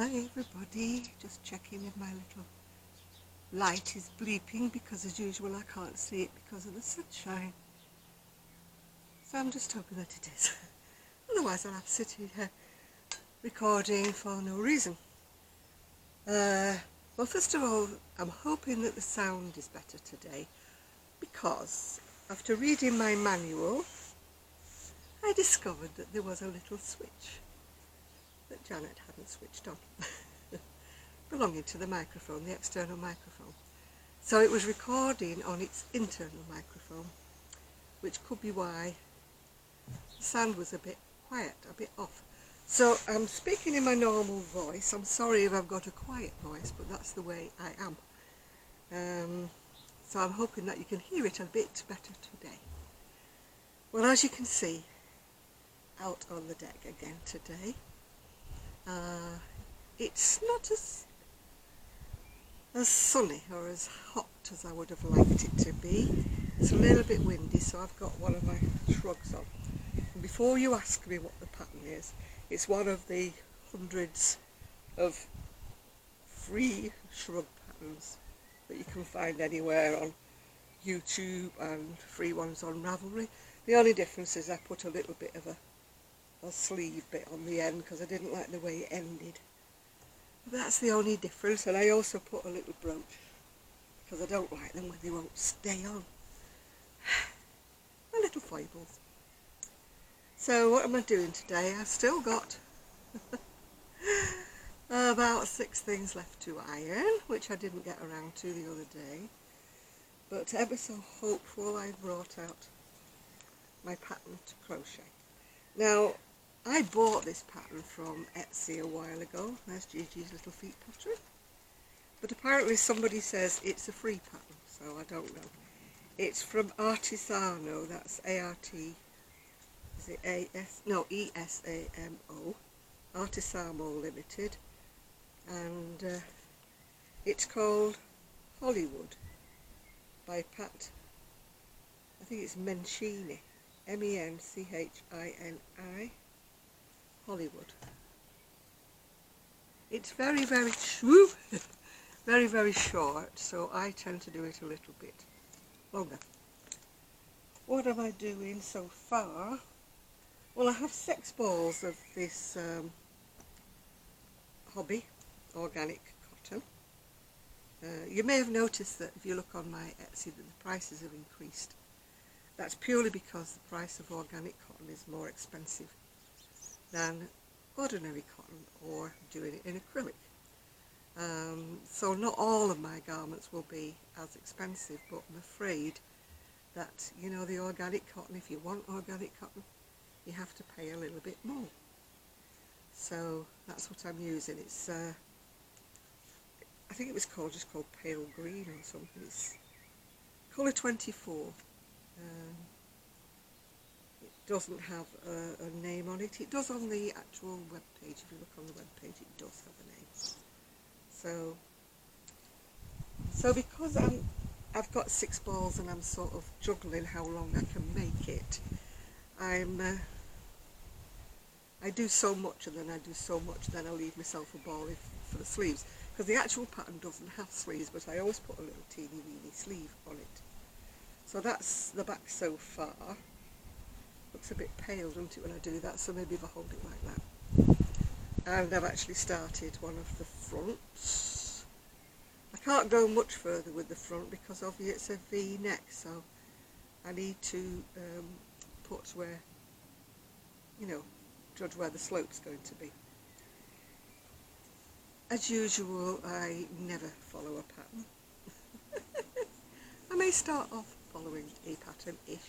Hi everybody, just checking if my little light is bleeping because as usual I can't see it because of the sunshine. So I'm just hoping that it is. Otherwise I'll have to sit here recording for no reason. Well, first of all, I'm hoping that the sound is better today because after reading my manual I discovered that there was a little switch that Janet hadn't switched on. Belonging to the microphone, the external microphone. So it was recording on its internal microphone, which could be why the sound was a bit quiet, a bit off. So I'm speaking in my normal voice. I'm sorry if I've got a quiet voice, but that's the way I am. So I'm hoping that you can hear it a bit better today. Well, as you can see, out on the deck again today. It's not as sunny or as hot as I would have liked it to be. It's a little bit windy, so I've got one of my shrugs on. And before you ask me what the pattern is, it's one of the hundreds of free shrug patterns that you can find anywhere on YouTube and free ones on Ravelry. The only difference is I put a little bit of a sleeve bit on the end because I didn't like the way it ended. That's the only difference, and I also put a little brooch because I don't like them when they won't stay on. My little foibles. So what am I doing today? I've still got about 6 things left to iron, which I didn't get around to the other day, but ever so hopeful I brought out my pattern to crochet. Now, I bought this pattern from Etsy a while ago. There's Gigi's little feet pattern. But apparently somebody says it's a free pattern, so I don't know. It's from Artisano, that's A-R-T, is it A-S? No, E-S-A-M-O, Artisano Limited. And it's called Hollywood by Pat, I think it's Mencini, M-E-N-C-H-I-N-I. Hollywood. It's very, very short, so I tend to do it a little bit longer. What am I doing so far? Well, I have 6 balls of this hobby organic cotton. You may have noticed that if you look on my Etsy that the prices have increased. That's purely because the price of organic cotton is more expensive than ordinary cotton or doing it in acrylic. So not all of my garments will be as expensive, but I'm afraid that, you know, the organic cotton, if you want organic cotton, you have to pay a little bit more. So that's what I'm using. It's I think it was just called pale green or something. It's colour 24. Doesn't have a name on it. It does on the actual web page. If you look on the web page, it does have a name. So because I've got 6 balls and I'm sort of juggling how long I can make it, I do so much and then I do so much, then I leave myself a ball for the sleeves, because the actual pattern doesn't have sleeves, but I always put a little teeny weeny sleeve on it. So that's the back so far. Looks a bit pale, doesn't it, when I do that, so maybe if I hold it like that. And I've actually started one of the fronts. I can't go much further with the front because obviously it's a V-neck, so I need to put where, you know, judge where the slope's going to be. As usual, I never follow a pattern. I may start off following a pattern-ish,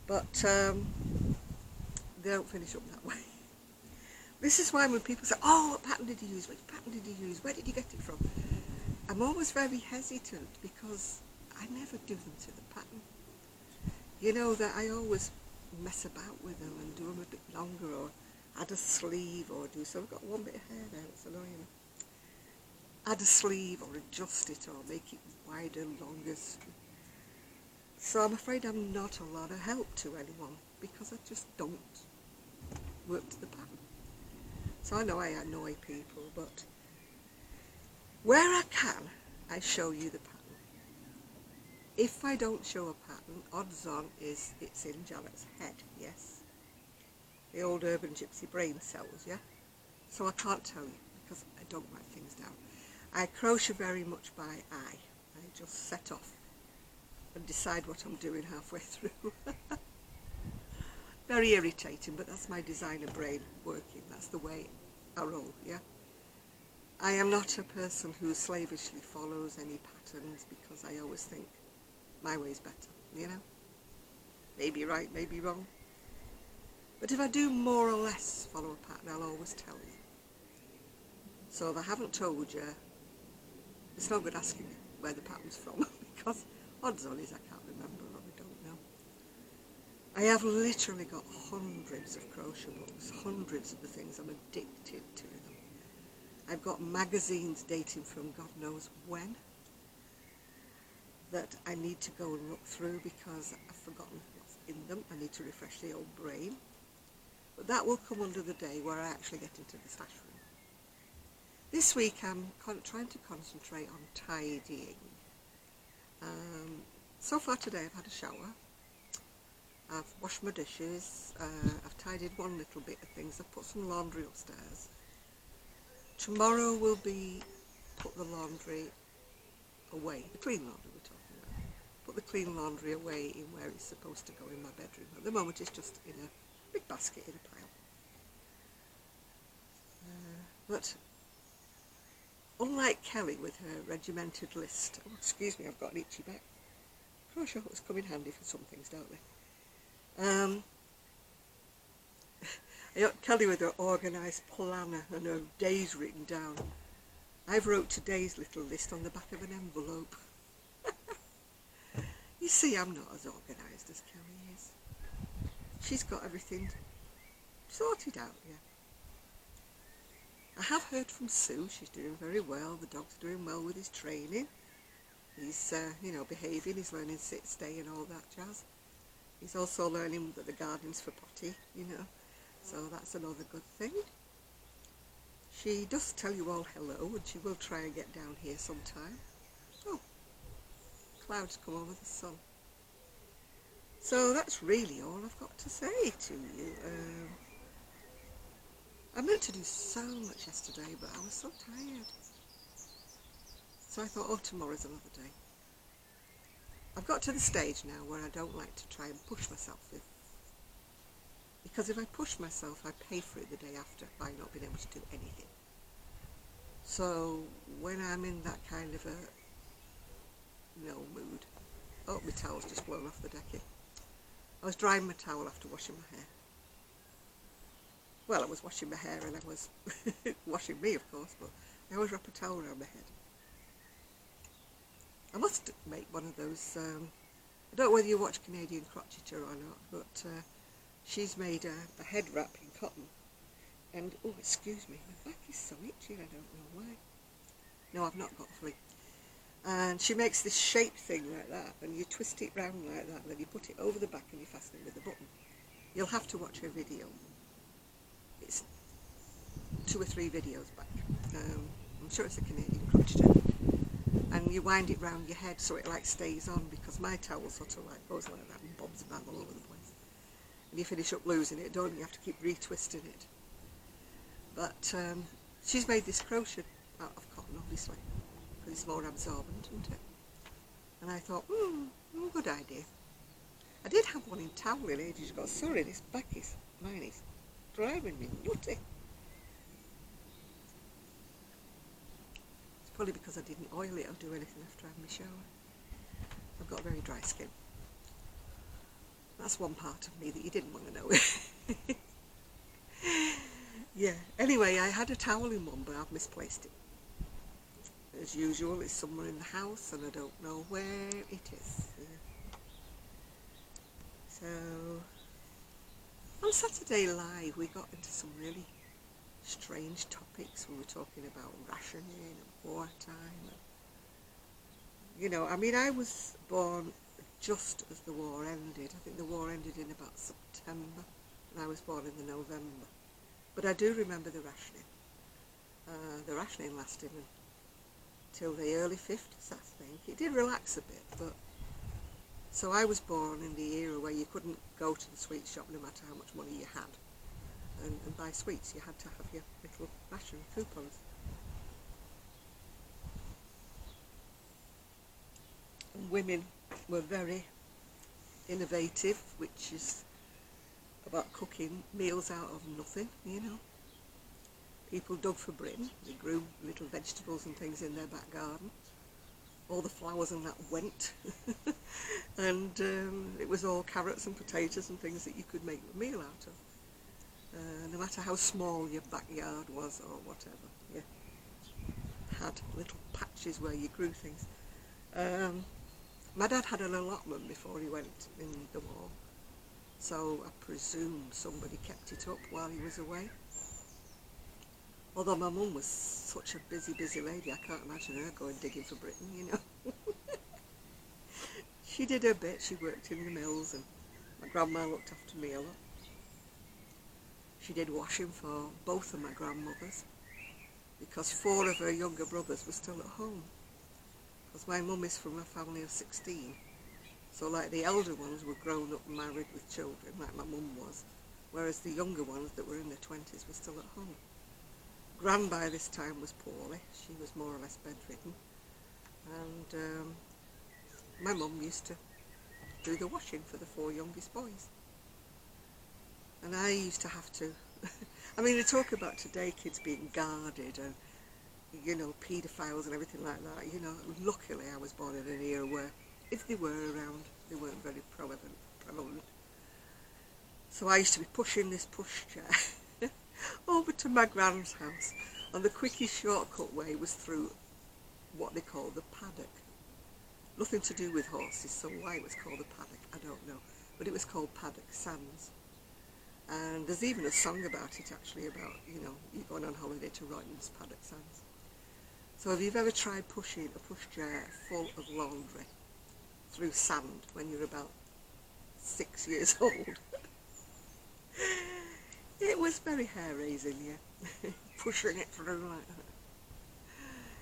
but they don't finish up that way. This is why when people say, oh, what pattern did you use? Which pattern did you use? Where did you get it from? I'm always very hesitant because I never do them to the pattern. You know that I always mess about with them and do them a bit longer or add a sleeve or do so. I've got one bit of hair there, it's annoying. Add a sleeve or adjust it or make it wider, longer. So I'm afraid I'm not a lot of help to anyone because I just don't work to the pattern. So So I know I annoy people, but where I can, I show you the pattern. If I don't show a pattern, odds on is it's in Janet's head, yes? The old urban gypsy brain cells, yeah? So I can't tell you because I don't write things down. I crochet very much by eye. I just set off and decide what I'm doing halfway through. Very irritating, but that's my designer brain working. That's the way I roll, yeah? I am not a person who slavishly follows any patterns because I always think my way's better, you know? Maybe right, maybe wrong. But if I do more or less follow a pattern, I'll always tell you. So if I haven't told you, it's no good asking me where the pattern's from because odds on is I can't remember or I don't know. I have literally got hundreds of crochet books, hundreds of the things. I'm addicted to them. I've got magazines dating from God knows when that I need to go and look through because I've forgotten what's in them. I need to refresh the old brain. But that will come under the day where I actually get into the stash room. This week I'm trying to concentrate on tidying. So far today I've had a shower, I've washed my dishes, I've tidied one little bit of things, I've put some laundry upstairs. Tomorrow will be put the laundry away, the clean laundry we're talking about. Put the clean laundry away in where it's supposed to go in my bedroom. At the moment it's just in a big basket in a pile. But unlike Kelly with her regimented list, oh excuse me, I've got an itchy back. Crochet hooks come in handy for some things, don't they? Kelly with her organised planner and her days written down. I've wrote today's little list on the back of an envelope. You see, I'm not as organised as Kelly is. She's got everything sorted out, yeah. I have heard from Sue, she's doing very well, the dog's doing well with his training. He's, behaving, he's learning sit, stay and all that jazz. He's also learning that the garden's for potty, so that's another good thing. She does tell you all hello and she will try and get down here sometime. Oh, clouds come over the sun. So that's really all I've got to say to you. I meant to do so much yesterday, but I was so tired. So I thought, oh, tomorrow's another day. I've got to the stage now where I don't like to try and push myself with. Because if I push myself, I pay for it the day after by not being able to do anything. So when I'm in that kind of a mood, oh, my towel's just blown off the decking. I was drying my towel after washing my hair. Well, I was washing my hair and I was washing me, of course, but I always wrap a towel around my head. I must make one of those, I don't know whether you watch Canadian Crocheter or not, but she's made a head wrap in cotton. And, oh, excuse me, my back is so itchy, I don't know why. No, I've not got a flea. And she makes this shape thing like that, and you twist it round like that, and then you put it over the back and you fasten it with a button. You'll have to watch her video. It's 2 or 3 videos back. I'm sure it's a Canadian Crocheter. And you wind it round your head so it like stays on, because my towel sort of like goes like that and bobs about all over the place. And you finish up losing it, don't you? You have to keep retwisting it. But she's made this crochet out of cotton, obviously, because it's more absorbent, isn't it? And I thought, good idea. I did have one in towel in ages ago. Sorry, this back is, mine is driving me nutty. It's probably because I didn't oil it or do anything after having my shower. I've got very dry skin. That's one part of me that you didn't want to know. Yeah, anyway, I had a towel in one, but I've misplaced it. As usual, it's somewhere in the house, and I don't know where it is. Yeah. So, on Saturday Live, we got into some really strange topics. We were talking about rationing and wartime. And, I was born just as the war ended. I think the war ended in about September, and I was born in the November. But I do remember the rationing. The rationing lasted until the early 50s, I think. It did relax a bit, but... So I was born in the era where you couldn't go to the sweet shop no matter how much money you had. And buy sweets, you had to have your little ration coupons. And women were very innovative, which is about cooking meals out of nothing, you know. People dug for Britain, they grew little vegetables and things in their back garden. All the flowers and that went. And it was all carrots and potatoes and things that you could make a meal out of. No matter how small your backyard was or whatever, you had little patches where you grew things. My dad had an allotment before he went in the war, so I presume somebody kept it up while he was away. Although my mum was such a busy lady, I can't imagine her going digging for Britain, you know. She did her bit, she worked in the mills, and my grandma looked after me a lot. She did washing for both of my grandmothers, because 4 of her younger brothers were still at home. Because my mum is from a family of 16, so like the elder ones were grown up and married with children, like my mum was, whereas the younger ones that were in their 20s were still at home. Gran by this time was poorly, she was more or less bedridden, and my mum used to do the washing for the 4 youngest boys. And I used to have to, I mean, they talk about today kids being guarded and, you know, paedophiles and everything like that, you know. Luckily I was born in an era where, if they were around, they weren't very prevalent. So I used to be pushing this pushchair over to my grand's house, and the quickest shortcut way was through what they call the paddock. Nothing to do with horses, so why it was called a paddock, I don't know. But it was called Paddock Sands. And there's even a song about it, actually, about, you know, you're going on holiday to Royton's Paddock Sands. So if you've ever tried pushing a pushchair full of laundry through sand when you're about 6 years old, it was very hair-raising, yeah, pushing it through like that.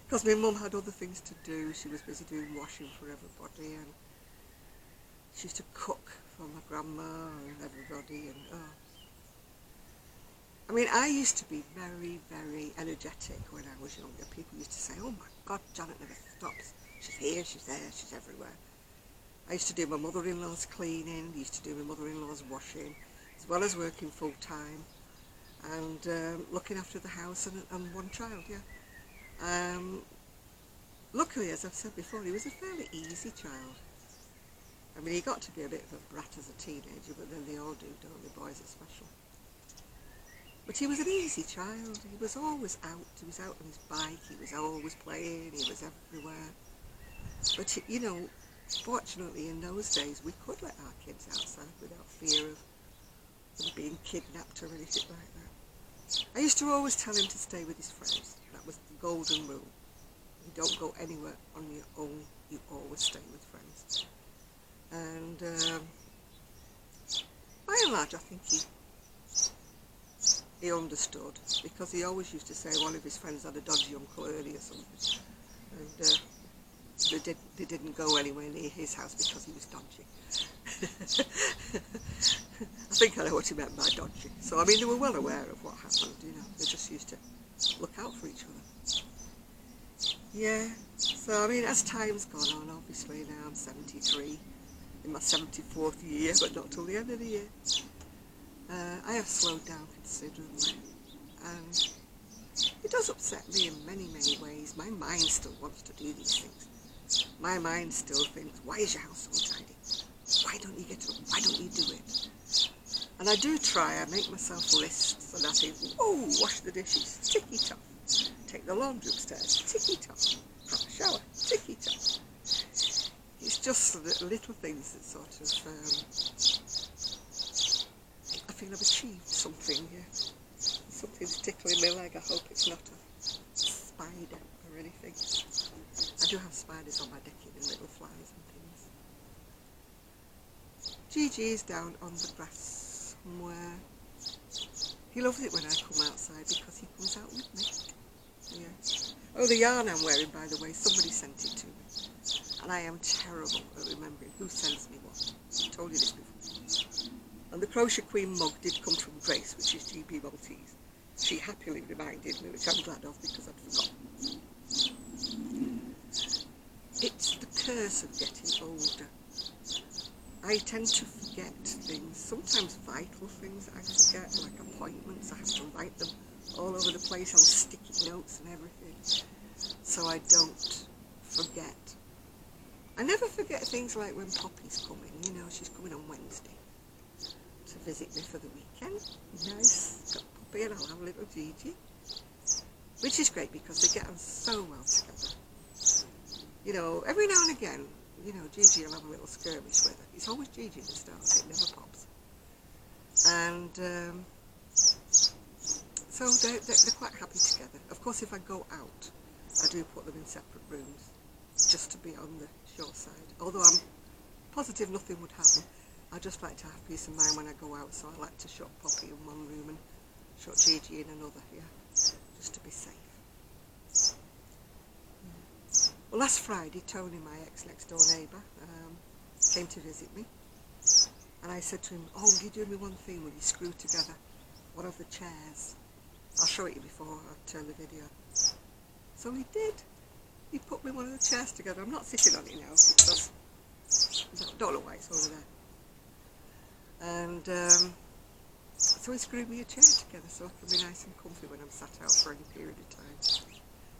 Because my mum had other things to do. She was busy doing washing for everybody, and she used to cook for my grandma and everybody, and oh. I mean, I used to be very energetic when I was younger. People used to say, oh my God, Janet never stops. She's here, she's there, she's everywhere. I used to do my mother-in-law's cleaning, used to do my mother-in-law's washing, as well as working full-time and looking after the house and 1 child, yeah. Luckily, as I've said before, he was a fairly easy child. I mean, he got to be a bit of a brat as a teenager, but then they all do, don't they? Boys are special. But he was an easy child. He was always out. He was out on his bike. He was always playing. He was everywhere. But, you know, fortunately in those days, we could let our kids outside without fear of them being kidnapped or anything like that. I used to always tell him to stay with his friends. That was the golden rule. You don't go anywhere on your own. You always stay with friends. And by and large, I think he understood, because he always used to say one of his friends had a dodgy uncle early or something, and they didn't go anywhere near his house because he was dodgy. I think I know what he meant by dodgy. So I mean, they were well aware of what happened, you know. They just used to look out for each other. Yeah, so I mean, as time's gone on, obviously now I'm 73, in my 74th year, but not till the end of the year. I have slowed down considerably, and it does upset me in many ways. My mind still wants to do these things. My mind still thinks, why is your house so untidy? Why don't you get up? Why don't you do it? And I do try, I make myself lists, and I think, whoa, wash the dishes, tick it off. Take the laundry upstairs, tick it off. Have a shower, tick it off. It's just the little things that sort of, I feel I've achieved something, yeah. Something's tickling my leg. I hope it's not a spider or anything. I do have spiders on my decking and little flies and things. Gigi's down on the grass somewhere. He loves it when I come outside because he comes out with me. Yeah. Oh, the yarn I'm wearing, by the way, somebody sent it to me. And I am terrible at remembering who sends me what. I told you this before. And the Crochet Queen mug did come from Grace, which is GB Maltese. She happily reminded me, which I'm glad of because I'd forgotten. It's the curse of getting older. I tend to forget things, sometimes vital things I forget, like appointments. I have to write them all over the place on sticky notes and everything, so I don't forget. I never forget things like when Poppy's coming. You know, she's coming on Wednesday to visit me for the weekend. Nice, got Poppy and I'll have a little Gigi, which is great because they get on so well together. You know, every now and again, you know, Gigi will have a little skirmish with her. It's always Gigi that starts it, never Pops. And so they're quite happy together. Of course, if I go out, I do put them in separate rooms, just to be on the short side. Although I'm positive nothing would happen, I just like to have peace of mind when I go out, so I like to shut Poppy in one room and shut Gigi in another, yeah, just to be safe. Well, last Friday, Tony, my ex-next door neighbour, came to visit me, and I said to him, oh, will you do me one thing, will you screw together one of the chairs? I'll show it you before I turn the video. So he did. He put me one of the chairs together. I'm not sitting on it now because I don't know why it's over there. And so he screwed me a chair together so I can be nice and comfy when I'm sat out for any period of time.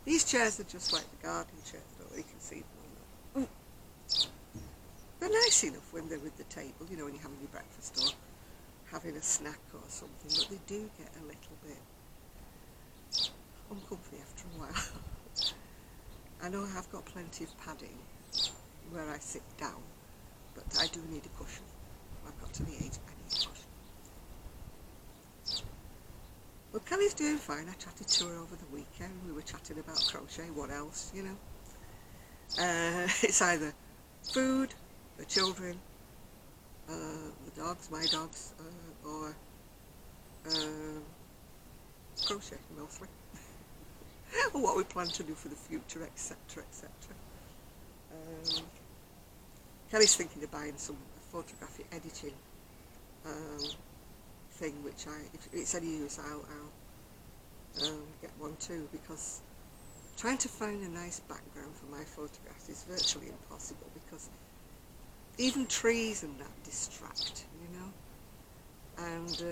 These chairs are just like the garden chairs, though. You can see them. They're nice enough when they're with the table, you know, when you're having your breakfast or having a snack or something, but they do get a little bit uncomfy after a while. I know I've got plenty of padding where I sit down, but I do need a cushion. I've got to the age I need a cushion. Well, Kelly's doing fine. I chatted to her over the weekend. We were chatting about crochet, what else, you know. It's either food, the children, the dogs, my dogs, or crochet mostly. And what we plan to do for the future, etc, etc. Kelly's thinking of buying some photographic editing thing, which if it's any use, I'll get one too, because trying to find a nice background for my photographs is virtually impossible, because even trees and that distract, you know. And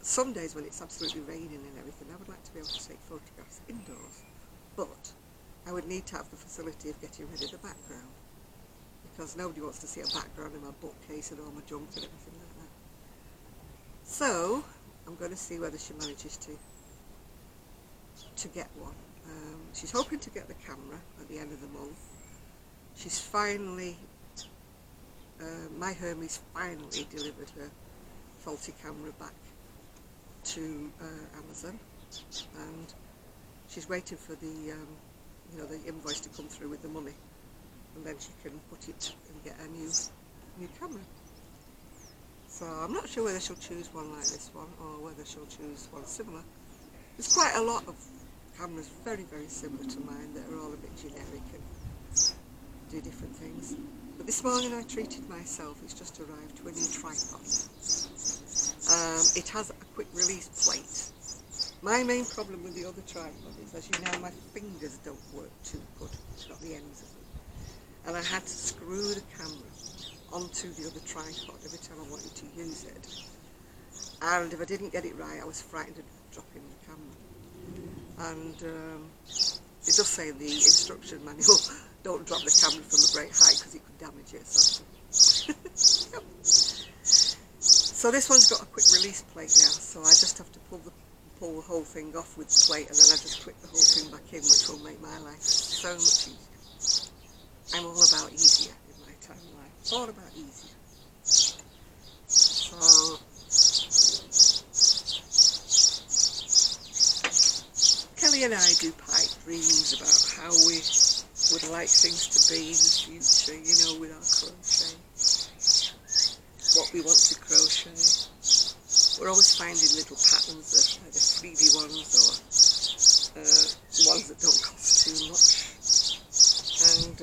some days when it's absolutely raining and everything, I would like to be able to take photographs indoors, but I would need to have the facility of getting rid of the background, because nobody wants to see a background in my bookcase and all my junk and everything like that. So I'm going to see whether she manages to get one. She's hoping to get the camera at the end of the month. She's finally, my Hermes finally delivered her faulty camera back to Amazon, and she's waiting for the you know, the invoice to come through with the money, and then she can put it and get a new camera. So I'm not sure whether she'll choose one like this one or whether she'll choose one similar. There's quite a lot of cameras very, very similar to mine that are all a bit generic and do different things. But this morning I treated myself. It's just arrived to a new tripod. It has a quick release plate. My main problem with the other tripod is, as you know, my fingers don't work too good. It's not the ends of them. And I had to screw the camera onto the other tripod every time I wanted to use it. And if I didn't get it right, I was frightened of dropping the camera. And it does say in the instruction manual, don't drop the camera from a great height because it could damage it. So this one's got a quick release plate now, so I just have to pull the whole thing off with the plate, and then I just click the whole thing back in, which will make my life so much easier. I'm all about easier in my timeline. It's all about easier. So Kelly and I do pipe dreams about how we would like things to be in the future, you know, with our crochet. What we want to crochet. we're always finding little patterns, either freebie ones or ones that don't cost too much. And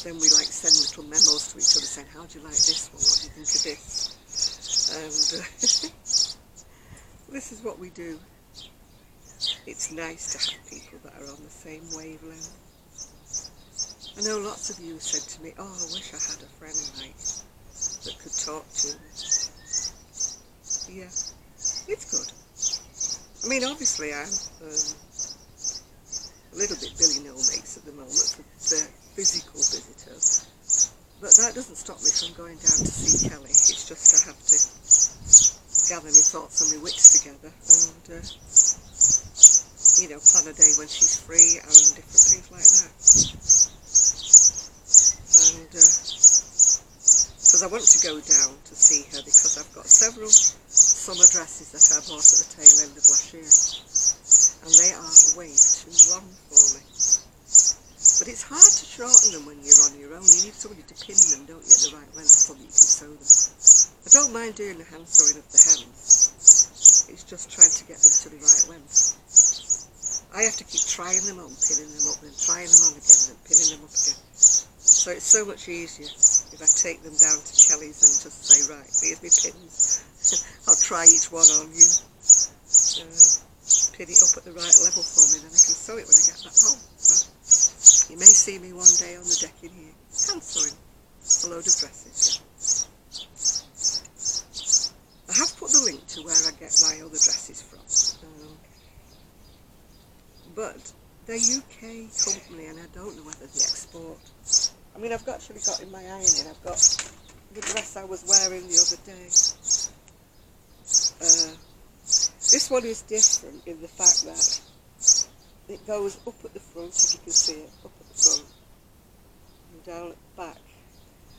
then we like send little memos to each other saying, how do you like this one? What do you think of this? And this is what we do. It's nice to have people that are on the same wavelength. I know lots of you said to me, oh, I wish I had a friend like that could talk to me. Yeah, it's good. I mean, obviously I'm a little bit Billy No Mates at the moment for the physical visitors, but that doesn't stop me from going down to see Kelly. It's just I have to gather my thoughts and my wits together and you know, plan a day when she's free and different things like that. And because I want to go down to see her because I've got several summer dresses that I bought at the tail end of last year, and they are way too long for me. But it's hard to shorten them when you're on your own. You need somebody to pin them, don't you, at the right length so that you can sew them. I don't mind doing the hand sewing of the hems. It's just trying to get them to the right length. I have to keep trying them on, pinning them up, then trying them on again, then pinning them up again. So it's so much easier if I take them down to Kelly's and just say, right, here's my pins. I'll try each one on you. Pin it up at the right level for me, then I can sew it when I get back home. So you may see me one day on the deck in here, hand sewing a load of dresses. I have put the link to where I get my other dresses from. But they're UK company and I don't know whether they export. I mean, I've actually got in my ironing, I've got the dress I was wearing the other day. This one is different in the fact that it goes up at the front, if you can see it, up at the front, and down at the back.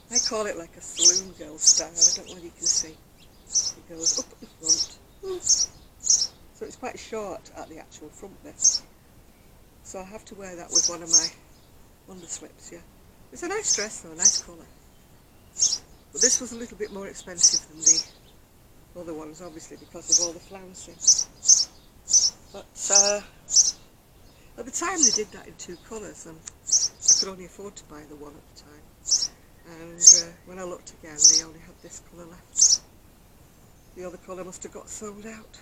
I call it like a saloon girl style, I don't know whether you can see. It goes up at the front, so it's quite short at the actual front bit. So I have to wear that with one of my underslips, yeah. It's a nice dress though, a nice colour. But this was a little bit more expensive than the other ones, obviously, because of all the flouncing. But at the time they did that in two colours, and I could only afford to buy the one at the time. And when I looked again, they only had this colour left. The other colour must have got sold out.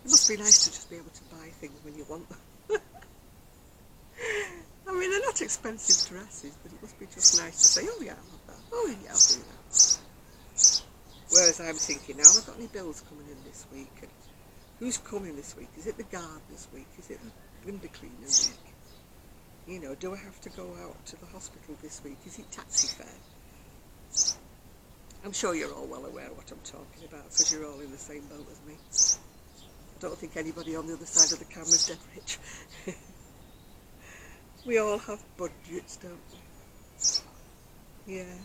It must be nice to just be able to buy things when you want them. I mean, they're not expensive dresses, but it must be just nice to say, oh yeah, I'll have that. Oh yeah, I'll do that. Whereas I'm thinking, now I've got any bills coming in this week? And who's coming this week? Is it the gardener's week? Is it the window cleaner's week? You know, do I have to go out to the hospital this week? Is it taxi fare? I'm sure you're all well aware what I'm talking about, because you're all in the same boat as me. I don't think anybody on the other side of the camera's dead rich. We all have budgets, don't we? Yeah.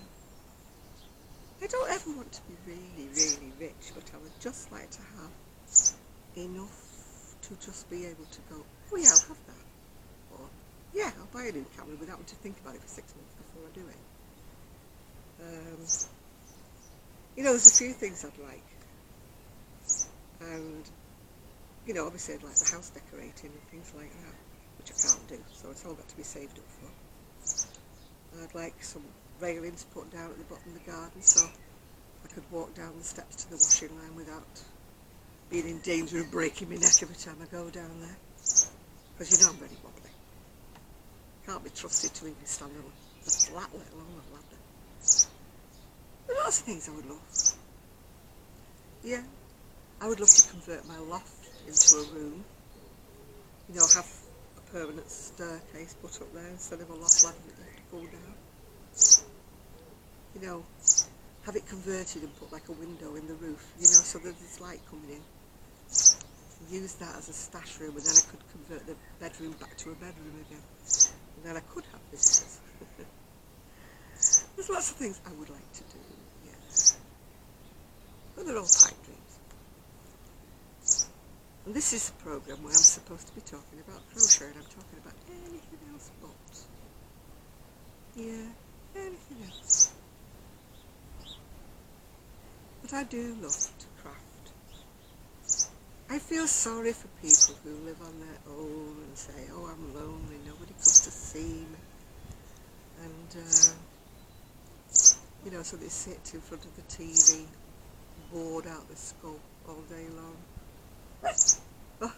I don't ever want to be really, really rich, but I would just like to have enough to just be able to go, oh yeah, I'll have that. Or, yeah, I'll buy a new camera without having to think about it for 6 months before I do it. You know, there's a few things I'd like. And, you know, obviously I'd like the house decorating and things like that, which I can't do, so it's all got to be saved up for. I'd like some railings put down at the bottom of the garden so I could walk down the steps to the washing line without being in danger of breaking my neck every time I go down there. Because you know I'm very wobbly. Can't be trusted to even stand on a flat, let alone a ladder. There are lots of things I would love. Yeah, I would love to convert my loft into a room. You know, have a permanent staircase put up there instead of a loft ladder that you have to pull down. You know, have it converted and put like a window in the roof, you know, so that there's light coming in. Use that as a stash room, and then I could convert the bedroom back to a bedroom again. And then I could have visitors. There's lots of things I would like to do, yes. But they're all pipe dreams. And this is a programme where I'm supposed to be talking about crochet, and I'm talking about anything else but. Yeah, anything else. but I do love to craft. I feel sorry for people who live on their own and say, oh, I'm lonely, nobody comes to see me. And, you know, so they sit in front of the TV, bored out the skull all day long. Oh,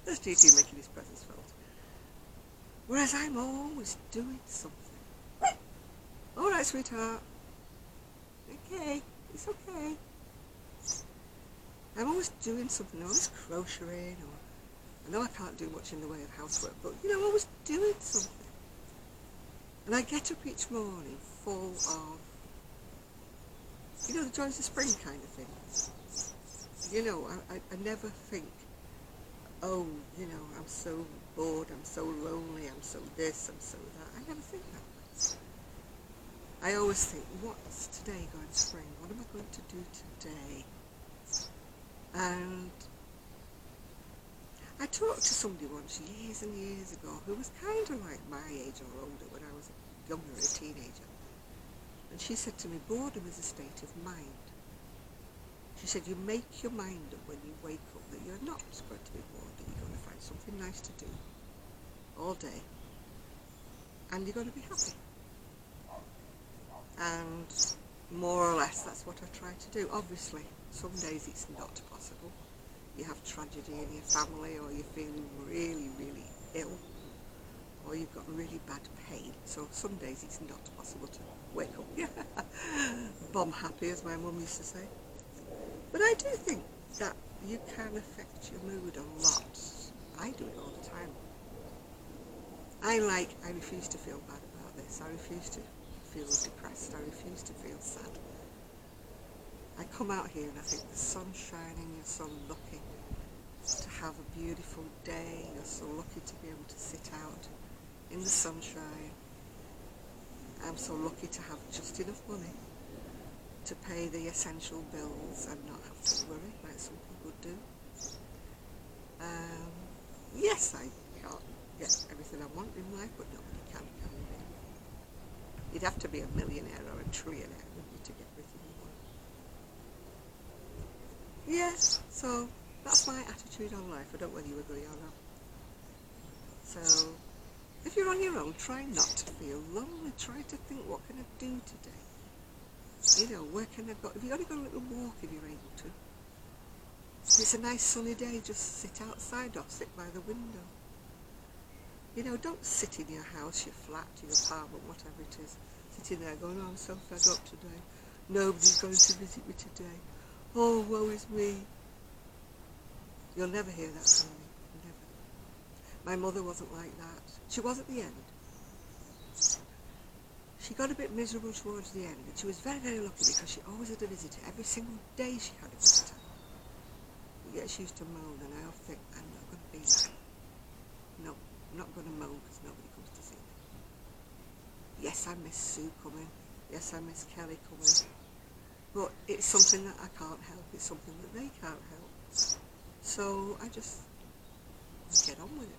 there's Gigi making his presence felt. Whereas I'm always doing something. All right, sweetheart. Okay, it's okay. I'm always doing something. I'm always crocheting, or I know I can't do much in the way of housework, but you know, I'm always doing something. And I get up each morning full of, you know, the joys of spring kind of thing. You know, I never think, oh, you know, I'm so bored, I'm so lonely, I'm so this, I'm so that. I never think that way. I always think, what's today going to bring? What am I going to do today? And I talked to somebody once years and years ago who was kind of like my age or older when I was younger, a teenager. And she said to me, boredom is a state of mind. She said, you make your mind up when you wake up that you're not going to be bored, that you're going to find something nice to do all day, and you're going to be happy. And more or less that's what I try to do. Obviously, some days it's not possible. You have tragedy in your family, or you're feeling really, really ill, or you've got really bad pain. So some days it's not possible to wake up bomb happy, as my mum used to say. But I do think that you can affect your mood a lot. I do it all the time. I refuse to feel bad about this. I refuse to feel depressed. I refuse to feel sad. I come out here and I think the sun's shining, you're so lucky to have a beautiful day, you're so lucky to be able to sit out in the sunshine. I'm so lucky to have just enough money to pay the essential bills and not have to worry like some people do. Yes, I can't get everything I want in life, but nobody can you? You'd have to be a millionaire or a trillionaire, wouldn't you, to get everything you want? Yes, so that's my attitude on life. I don't know whether you agree or not. So, if you're on your own, try not to feel lonely. Try to think, what can I do today? You know, where can I go? If you've only got a little walk if you're able to. If it's a nice sunny day, just sit outside or sit by the window. You know, don't sit in your house, your flat, your apartment, whatever it is, sitting there going, oh, I'm so fed up today. Nobody's going to visit me today. Oh, woe is me. You'll never hear that from me. Never. My mother wasn't like that. She was at the end. She got a bit miserable towards the end, and she was very, very lucky because she always had a visitor. Every single day she had a visitor. But yet she used to moan, and I often think, I'm not going to be that. No, I'm not going to moan because nobody comes to see me. Yes, I miss Sue coming. Yes, I miss Kelly coming. But it's something that I can't help. It's something that they can't help. So I just get on with it.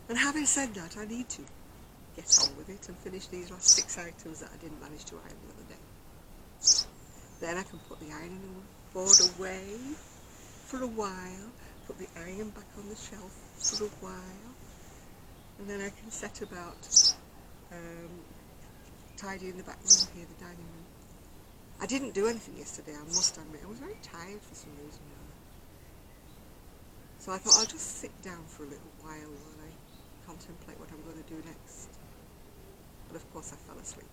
And having said that, I need to get on with it and finish these last 6 items that I didn't manage to iron the other day. Then I can put the ironing board away for a while, put the iron back on the shelf for a while, and then I can set about tidying the back room here, the dining room. I didn't do anything yesterday, I must admit. I was very tired for some reason. So I thought I'll just sit down for a little while I contemplate what I'm going to do next. But of course I fell asleep.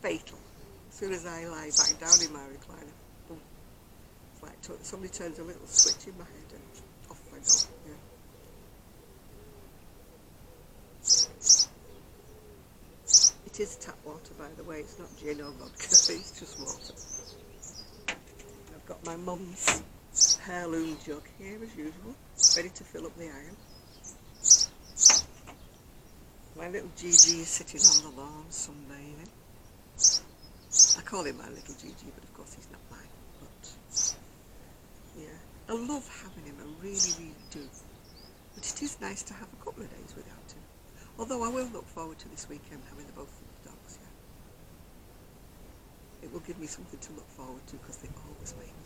Fatal. As soon as I lie back down in my recliner, boom. It's like somebody turns a little switch in my head and off I go. Yeah. It is tap water, by the way. It's not gin or vodka. It's just water. I've got my mum's heirloom jug here as usual, ready to fill up the iron. My little Gigi is sitting on the lawn sunbathing. I call him my little Gigi, but of course he's not mine. But yeah, I love having him, I really, really do. But it is nice to have a couple of days without him. Although I will look forward to this weekend having the both of the dogs, yeah. it will give me something to look forward to because they always make me